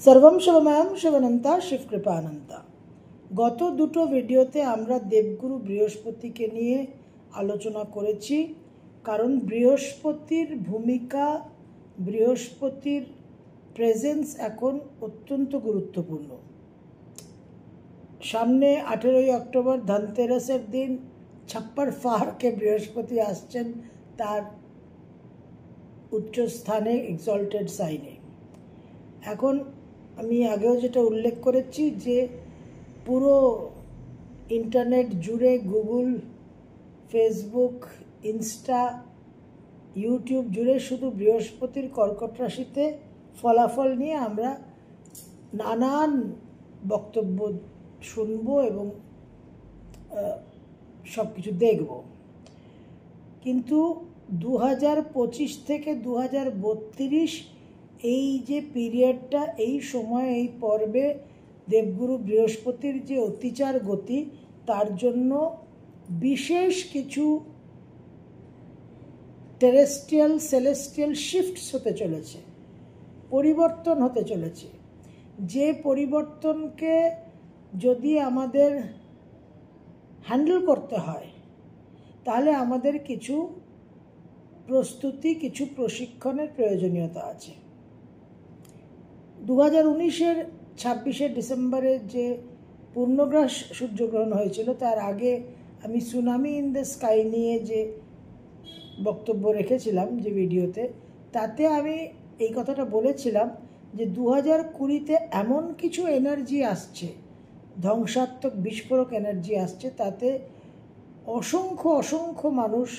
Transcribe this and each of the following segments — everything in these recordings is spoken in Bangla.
सर्वम शिवमयम शिवनंता शिव कृपानंता। गत दुটো ভিডিওতে আমরা দেবগুরু বৃহস্পতিকে নিয়ে আলোচনা করেছি, কারণ বৃহস্পতির ভূমিকা, বৃহস্পতির প্রেজেন্স এখন অত্যন্ত গুরুত্বপূর্ণ। সামনে 18ই অক্টোবর ধনতেরাসের দিন ছাপ্পার ফারকে বৃহস্পতি আসছেন তার উচ্চ স্থানে, এক্সল্টেড সাইনে। এখন আমি আগেও যেটা উল্লেখ করেছি যে পুরো ইন্টারনেট জুড়ে, গুগল, ফেসবুক, ইনস্টা, ইউটিউব জুড়ে শুধু বৃহস্পতির কর্কট রাশিতে ফলাফল নিয়ে আমরা নানান বক্তব্য শুনব এবং সব কিছু দেখব। কিন্তু 2025 থেকে 2032 এই যে পিরিয়ডটা, এই সময়, এই পর্বে দেবগুরু বৃহস্পতির যে অতিচার গতি, তার জন্য বিশেষ কিছু টেরেস্ট্রিয়াল সেলেস্টিয়াল শিফটস হতে চলেছে, পরিবর্তন হতে চলেছে। যে পরিবর্তনকে যদি আমাদের হ্যান্ডেল করতে হয়, তাহলে আমাদের কিছু প্রস্তুতি, কিছু প্রশিক্ষণের প্রয়োজনীয়তা আছে। 2019-এর 26শে ডিসেম্বরে যে পূর্ণগ্রাস সূর্যগ্রহণ হয়েছিল, তার আগে আমি সুনামি ইন দ্য স্কাই নিয়ে যে বক্তব্য রেখেছিলাম যে ভিডিওতে, তাতে আমি এই কথাটা বলেছিলাম যে 2020-তে এমন কিছু এনার্জি আসছে, ধ্বংসাত্মক বিস্ফোরক এনার্জি আসছে, তাতে অসংখ্য অসংখ্য মানুষ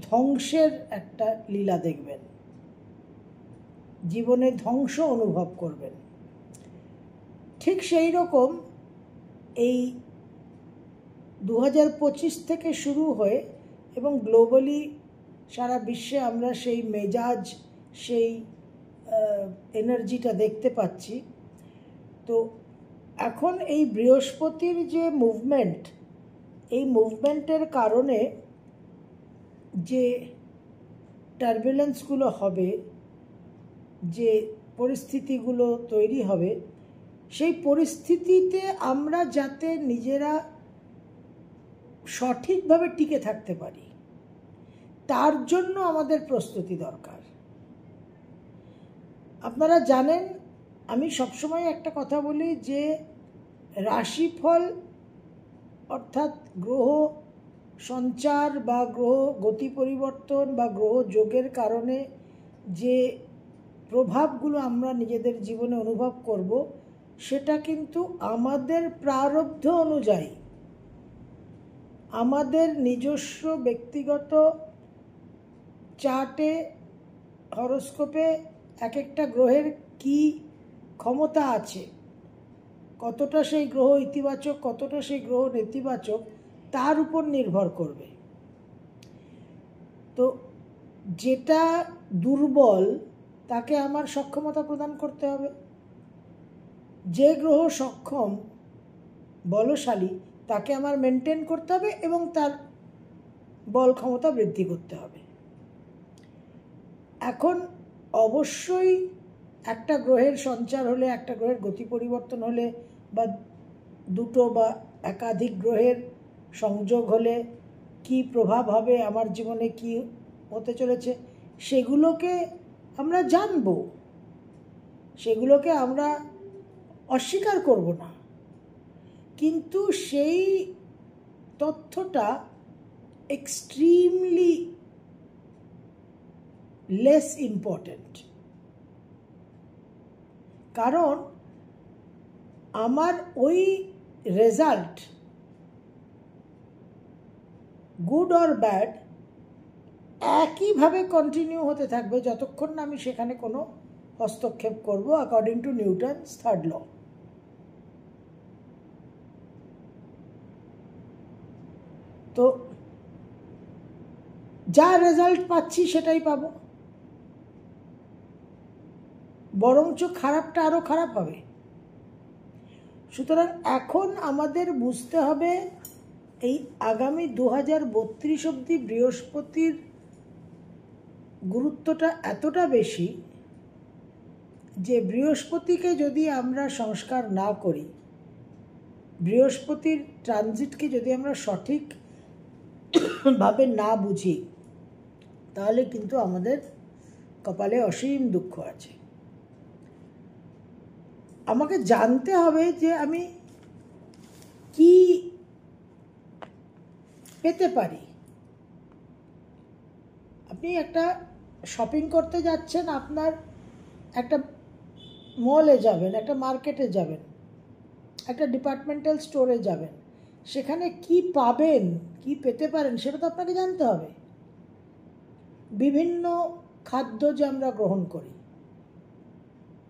ধ্বংসের একটা লীলা দেখবেন, জীবনে ধ্বংস অনুভব করবেন। ঠিক সেই রকম এই 2025 থেকে শুরু হয়ে এবং গ্লোবালি সারা বিশ্বে আমরা সেই মেজাজ, সেই এনার্জিটা দেখতে পাচ্ছি। তো এখন এই বৃহস্পতির যে মুভমেন্ট, এই মুভমেন্টের কারণে যে টার্বুলেন্সগুলো হবে, যে পরিস্থিতিগুলো তৈরি হবে, সেই পরিস্থিতিতে আমরা যাতে নিজেরা সঠিকভাবে টিকে থাকতে পারি, তার জন্য আমাদের প্রস্তুতি দরকার। আপনারা জানেন, আমি সবসময় একটা কথা বলি যে রাশিফল অর্থাৎ গ্রহ সঞ্চার বা গ্রহ গতি পরিবর্তন বা গ্রহ যোগের কারণে যে প্রভাবগুলো আমরা নিজেদের জীবনে অনুভব করব, সেটা কিন্তু আমাদের প্রারব্ধ অনুযায়ী, আমাদের নিজস্ব ব্যক্তিগত চার্টে, হরোস্কোপে এক একটা গ্রহের কি ক্ষমতা আছে, কতটা সেই গ্রহ ইতিবাচক, কতটা সেই গ্রহ নেতিবাচক, তার উপর নির্ভর করবে। তো যেটা দুর্বল তাকে আমার সক্ষমতা প্রদান করতে হবে, যে গ্রহ সক্ষম, বলশালী, তাকে আমার মেনটেন করতে হবে এবং তার বল ক্ষমতা বৃদ্ধি করতে হবে। এখন অবশ্যই একটা গ্রহের সঞ্চার হলে, একটা গ্রহের গতি পরিবর্তন হলে, বা দুটো বা একাধিক গ্রহের সংযোগ হলে কি প্রভাব হবে, আমার জীবনে কি হতে চলেছে, সেগুলোকে আমরা জানব, সেগুলোকে আমরা অস্বীকার করব না। কিন্তু সেই তথ্যটা এক্সট্রিমলি লেস ইম্পর্ট্যান্ট, কারণ আমার ওই রেজাল্ট, গুড অর ব্যাড, একইভাবে কন্টিনিউ হতে থাকবে যতক্ষণ না আমি সেখানে কোনো হস্তক্ষেপ করব, according to Newton's third law. তো যা রেজাল্ট পাচ্ছি সেটাই পাবো, বরঞ্চ খারাপটা আরও খারাপ হবে। সুতরাং এখন আমাদের বুঝতে হবে, এই আগামী 2032 অবধি বৃহস্পতির গুরুত্বটা এতটা বেশি যে বৃহস্পতিকে যদি আমরা সংস্কার না করি, বৃহস্পতির ট্রানজিটকে যদি আমরা সঠিকভাবে না বুঝি, তাহলে কিন্তু আমাদের কপালে অসীম দুঃখ আছে। আমাকে জানতে হবে যে আমি কি পেতে পারি। আপনি একটা শপিং করতে যাচ্ছেন, আপনার একটা মলে যাবেন, একটা মার্কেটে যাবেন, একটা ডিপার্টমেন্টাল স্টোরে যাবেন, সেখানে কি পাবেন, কি পেতে পারেন, সেটা তো আপনাকে জানতে হবে। বিভিন্ন খাদ্য যে আমরা গ্রহণ করি,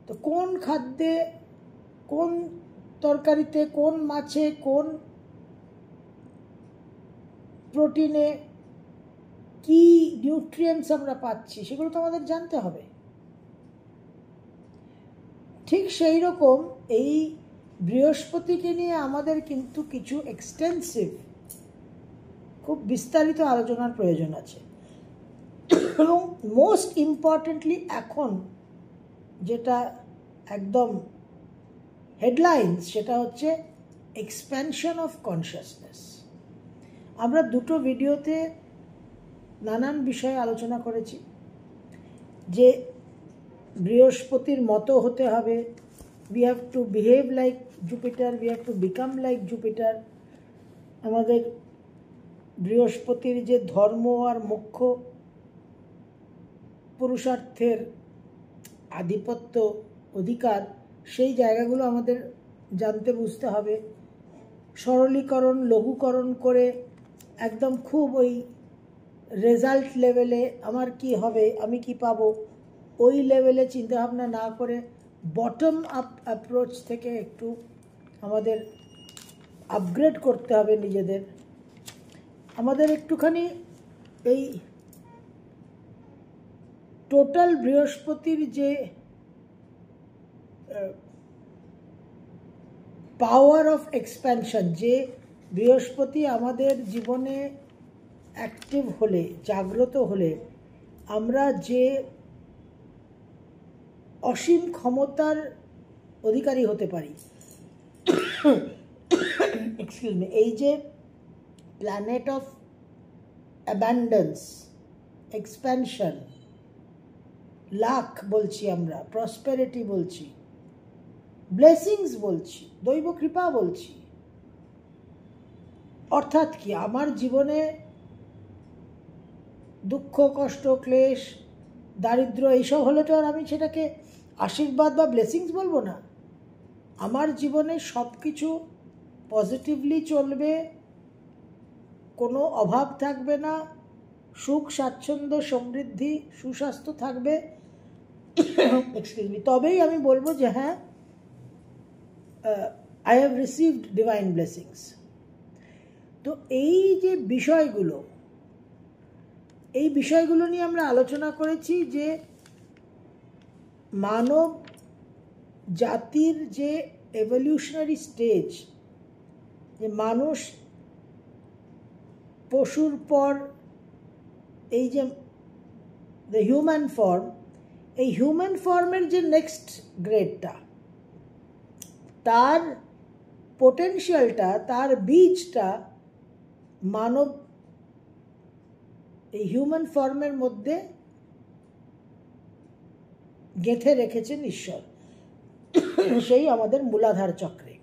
তো কোন খাদ্যে, কোন তরকারিতে, কোন মাছে, কোন প্রোটিনে কি নিউট্রিয়েন্টস আমরা পাচ্ছি, সেগুলো তো আমাদের জানতে হবে। ঠিক সেই রকম এই বৃহস্পতিকে নিয়ে আমাদের কিন্তু কিছু এক্সটেন্সিভ, খুব বিস্তারিত আলোচনার প্রয়োজন আছে। এবং মোস্ট ইম্পর্টেন্টলি এখন যেটা একদম হেডলাইন্স, সেটা হচ্ছে এক্সপ্যানশন অফ কনসিয়াসনেস। আমরা দুটো ভিডিওতে নানান বিষয়ে আলোচনা করেছি যে বৃহস্পতির মতো হতে হবে, we have to behave like Jupiter, we have to become like Jupiter। আমাদের বৃহস্পতির যে ধর্ম আর মোক্ষ, পুরুষার্থের আধিপত্য, অধিকার, সেই জায়গাগুলো আমাদের জানতে বুঝতে হবে। সরলীকরণ, লঘুকরণ করে একদম খুব ওই রেজাল্ট লেভেলে আমার কি হবে, আমি কি পাবো, ওই লেভেলে চিন্তাভাবনা না করে বটম আপ অ্যাপ্রোচ থেকে একটু আমাদের আপগ্রেড করতে হবে নিজেদের। আমাদের একটুখানি এই টোটাল বৃহস্পতির যে পাওয়ার অফ এক্সপ্যানশন, যে বৃহস্পতি আমাদের জীবনে অ্যাক্টিভ হলে, জাগ্রত হলে আমরা যে অসীম ক্ষমতার অধিকারী হতে পারি। Excuse me. এই যে planet of abundance, expansion, lakh বলছি আমরা, প্রসপেরিটি বলছি, ব্লেসিংস বলছি, দৈব কৃপা বলছি। অর্থাৎ কি, আমার জীবনে দুঃখ, কষ্ট, ক্লেশ, দারিদ্র এইসব হলে তো আর আমি সেটাকে আশীর্বাদ বা ব্লেসিংস বলবো না। আমার জীবনে সব কিছু পজিটিভলি চলবে, কোনো অভাব থাকবে না, সুখ, স্বাচ্ছন্দ্য, সমৃদ্ধি, সুস্বাস্থ্য থাকবে, এক্সকিউজ মি, তবেই আমি বলবো যে হ্যাঁ, I have received divine blessings. তো এই যে বিষয়গুলো, এই বিষয়গুলো নিয়ে আমরা আলোচনা করেছি যে মানব জাতির যে এভলিউশনারি স্টেজ, যে মানুষ পশুর পর এই যে দ্য হিউম্যান ফর্ম, এই হিউম্যান ফর্মের যে নেক্সট গ্রেডটা, তার পোটেনশিয়ালটা, তার বীজটা মানব এই হিউম্যান ফর্মের মধ্যে গেঁথে রেখেছেন ঈশ্বর, সেই আমাদের মূলাধার চক্রে,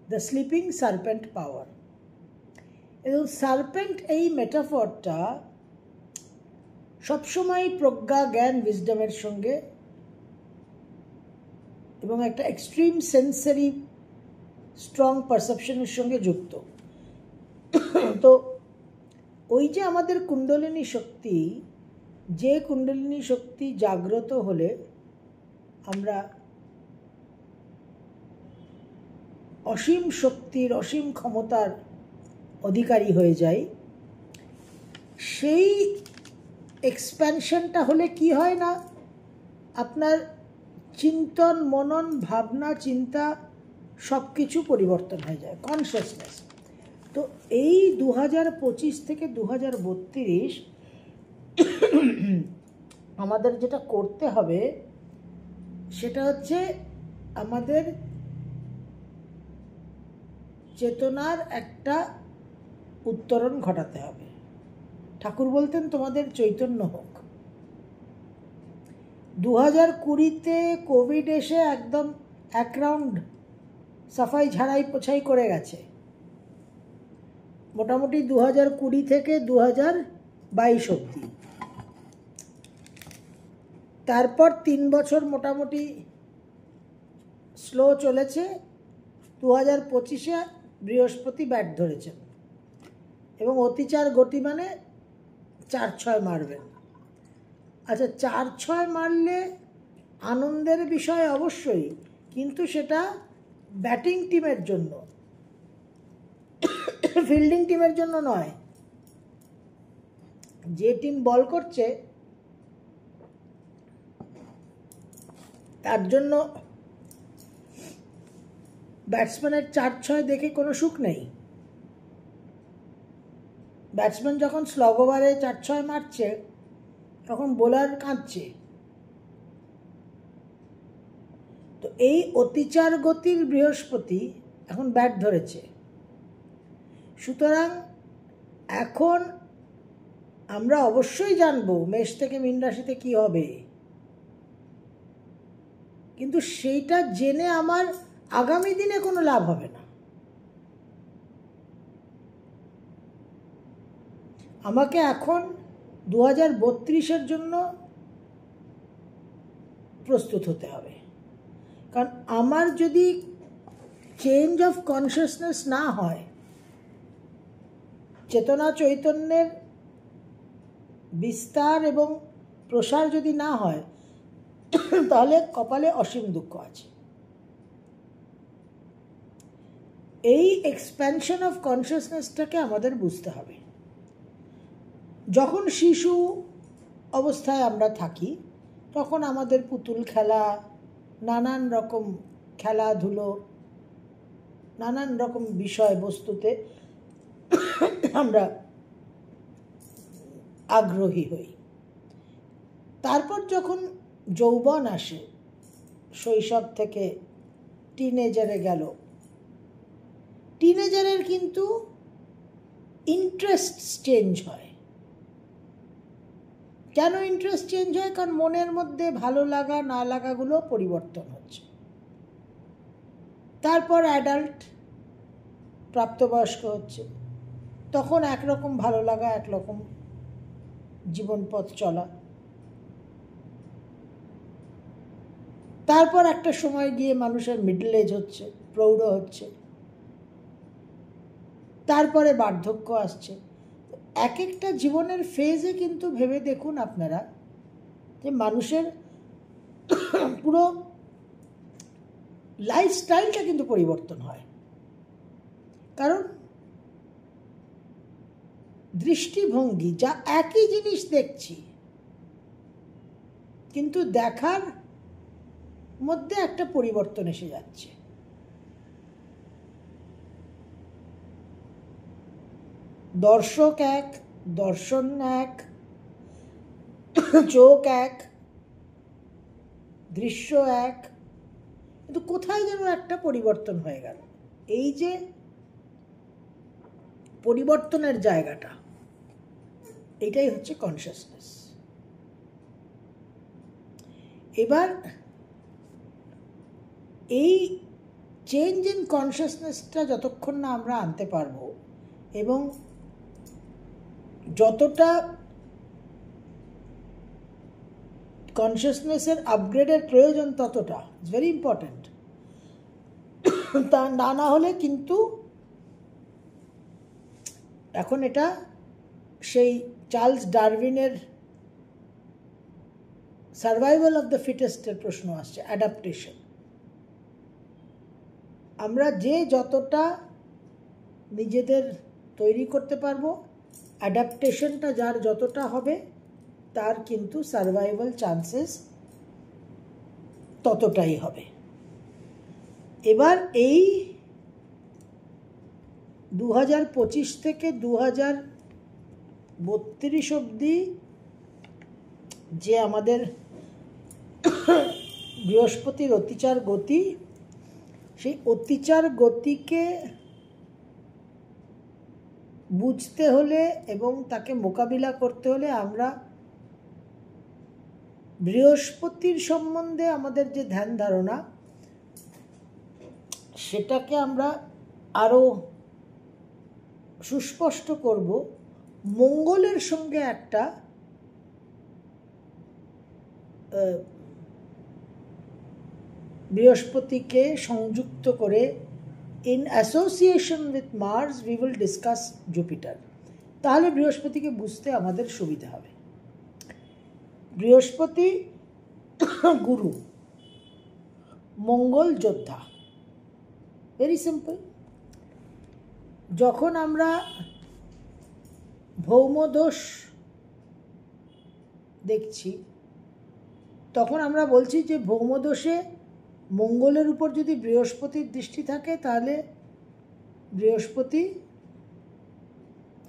দ্য স্লিপিং সার্পেন্ট পাওয়ার। এবং সার্পেন্ট এই মেটাফরটা সবসময় প্রজ্ঞা, জ্ঞান, উইজডমের সঙ্গে এবং একটা এক্সট্রিম সেন্সারি স্ট্রং পারসেপশনের সঙ্গে যুক্ত। তো ওই যে আমাদের কুণ্ডলিনী শক্তি, যে কুণ্ডলিনী শক্তি জাগ্রত হলে আমরা অসীম শক্তির, অসীম ক্ষমতার অধিকারী হয়ে যাই, সেই এক্সপ্যানশনটা হলে কি হয় না, আপনার চিন্তন, মনন, ভাবনা, চিন্তা সব কিছু পরিবর্তন হয়ে যায়, কনসিয়াসনেস। তো এই 2025 থেকে 2032 আমাদের যেটা করতে হবে, সেটা হচ্ছে আমাদের চেতনার একটা উত্তরণ ঘটাতে হবে। ঠাকুর বলতেন তোমাদের চৈতন্য হোক। 2020-তে কোভিড এসে একদম এক রাউন্ড সাফাই ঝাড়াই পোছাই করে গেছে। মোটামুটি 2020 থেকে 2022 অবধি। তারপর 3 বছর মোটামুটি স্লো চলেছে। 2025-এ বৃহস্পতি ব্যাট ধরেছেন এবং অতিচার গতি মানে 4-6 মারবেন। আচ্ছা, 4-6 মারলে আনন্দের বিষয় অবশ্যই, কিন্তু সেটা ব্যাটিং টিমের জন্য, ফিল্ডিং টিমের জন্য নয়। যে টিম বল করছে তার জন্য ব্যাটসম্যানের 4-6 দেখে কোনো সুখ নেই। ব্যাটসম্যান যখন স্লগ ওভারে 4-6 মারছে তখন বোলার কাঁদছে। তো এই অতিচার গতির বৃহস্পতি এখন ব্যাট ধরেছে। সুতরাং এখন আমরা অবশ্যই জানবো মেষ থেকে মীন রাশিতে কি হবে, কিন্তু সেইটা জেনে আমার আগামী দিনে কোনো লাভ হবে না। আমাকে এখন 2032-এর জন্য প্রস্তুত হতে হবে। কারণ আমার যদি চেঞ্জ অফ কনসিয়াসনেস না হয়, চেতনা চৈতন্যের বিস্তার এবং প্রসার যদি না হয়, তাহলে কপালে অসীম দুঃখ আছে। এই এক্সপ্যানশন অফ কনসিয়াসনেসটাকে আমাদের বুঝতে হবে। যখন শিশু অবস্থায় আমরা থাকি তখন আমাদের পুতুল খেলা, নানান রকম খেলাধুলো, নানান রকম বিষয়বস্তুতে আমরা আগ্রহী হই। তারপর যখন যৌবন আসে, শৈশব থেকে টিনেজারে গেল, টিনেজারের কিন্তু ইন্টারেস্ট চেঞ্জ হয়। কেন ইন্টারেস্ট চেঞ্জ হয়? কারণ মনের মধ্যে ভালো লাগা না লাগাগুলো পরিবর্তন হচ্ছে। তারপর অ্যাডাল্ট, প্রাপ্তবয়স্ক হচ্ছে, তখন একরকম ভালো লাগা, একরকম জীবনপথ চলা। তারপর একটা সময় গিয়ে মানুষের মিডল এজ হচ্ছে, প্রৌঢ় হচ্ছে, তারপরে বার্ধক্য আসছে। এক একটা জীবনের ফেজে কিন্তু ভেবে দেখুন আপনারা যে মানুষের পুরো লাইফস্টাইলটা কিন্তু পরিবর্তন হয়। কারণ দৃষ্টিভঙ্গি, যা একই জিনিস দেখছি কিন্তু দেখার মধ্যে একটা পরিবর্তন এসে যাচ্ছে। দর্শক এক, দর্শন এক, চোখ এক, দৃশ্য এক, কিন্তু কোথায় যেন একটা পরিবর্তন হয়ে গেল। এই যে পরিবর্তনের জায়গাটা, এটাই হচ্ছে কনসিয়াসনেস। এবার এই চেঞ্জ ইন কনসিয়াসনেসটা যতক্ষণ না আমরা আনতে পারবো এবং যতটা কনসিয়াসনেসের আপগ্রেডের প্রয়োজন ততটা, ইটস ভেরি ইম্পর্ট্যান্ট। তা না হলে কিন্তু এখন এটা সেই চার্লস ডারউইনের সার্ভাইভাল অফ দ্য ফিটেস্টের প্রশ্ন আসছে, অ্যাডাপ্টেশন। আমরা যে যতটা নিজেদের তৈরি করতে পারবো, অ্যাডাপ্টেশনটা যার যতটা হবে, তার কিন্তু সার্ভাইভাল চান্সেস ততটাই হবে। এবার এই 2025 থেকে 2032 অবধি যে আমাদের বৃহস্পতির অতিচার গতি, সেই অতিচার গতিকে বুঝতে হলে এবং তাকে মোকাবিলা করতে হলে আমরা বৃহস্পতির সম্বন্ধে আমাদের যে ধ্যান ধারণা সেটাকে আমরা আরও সুস্পষ্ট করব মঙ্গলের সঙ্গে একটা বৃহস্পতিকে সংযুক্ত করে in association with Mars we will discuss Jupiter. তাহলে বৃহস্পতিকে বুঝতে আমাদের সুবিধা হবে। বৃহস্পতি গুরু, মঙ্গল যোদ্ধা, ভেরি সিম্পল। যখন আমরা ভৌমদোষ দেখছি তখন আমরা বলছি যে ভৌমদোষে মঙ্গলের উপর যদি বৃহস্পতির দৃষ্টি থাকে তাহলে বৃহস্পতি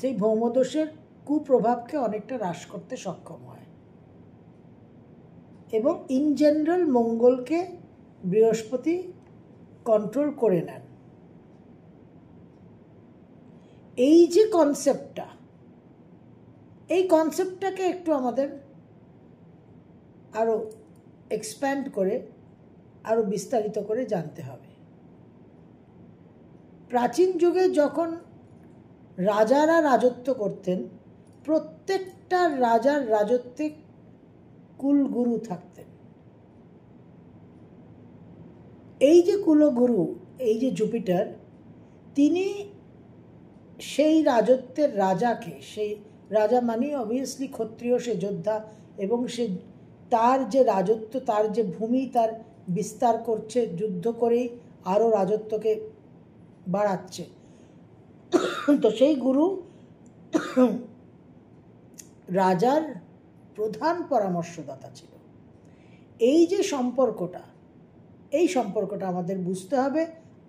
সেই ভৌমদোষের কুপ্রভাবকে অনেকটা হ্রাস করতে সক্ষম হয় এবং ইন জেনারেল মঙ্গলকে বৃহস্পতি কন্ট্রোল করে নেন। এই যে কনসেপ্টটা, এই কনসেপ্টটাকে একটু আমাদের আরও এক্সপ্যান্ড করে আরও বিস্তারিত করে জানতে হবে। প্রাচীন যুগে যখন রাজারা রাজত্ব করতেন প্রত্যেকটা রাজার রাজত্বে কুলগুরু থাকতেন। এই যে কুলগুরু, এই যে জুপিটার, তিনি সেই রাজত্বের রাজাকে, সেই রাজা মানে অবভিয়াসলি ক্ষত্রিয়, সে যোদ্ধা, এবং সে তার যে রাজত্ব, তার যে ভূমি তার বিস্তার করছে, যুদ্ধ করেই আরও রাজত্বকে বাড়াচ্ছে। তো সেই গুরু রাজার প্রধান পরামর্শদাতা ছিল। এই যে সম্পর্কটা, এই সম্পর্কটা আমাদের বুঝতে হবে।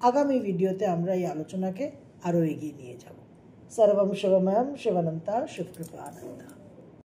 আগামী ভিডিওতে আমরা এই আলোচনাকে আরও এগিয়ে নিয়ে যাব। সর্বম শিবময়ম শিবানন্তা শিবকৃপা আনন্দ।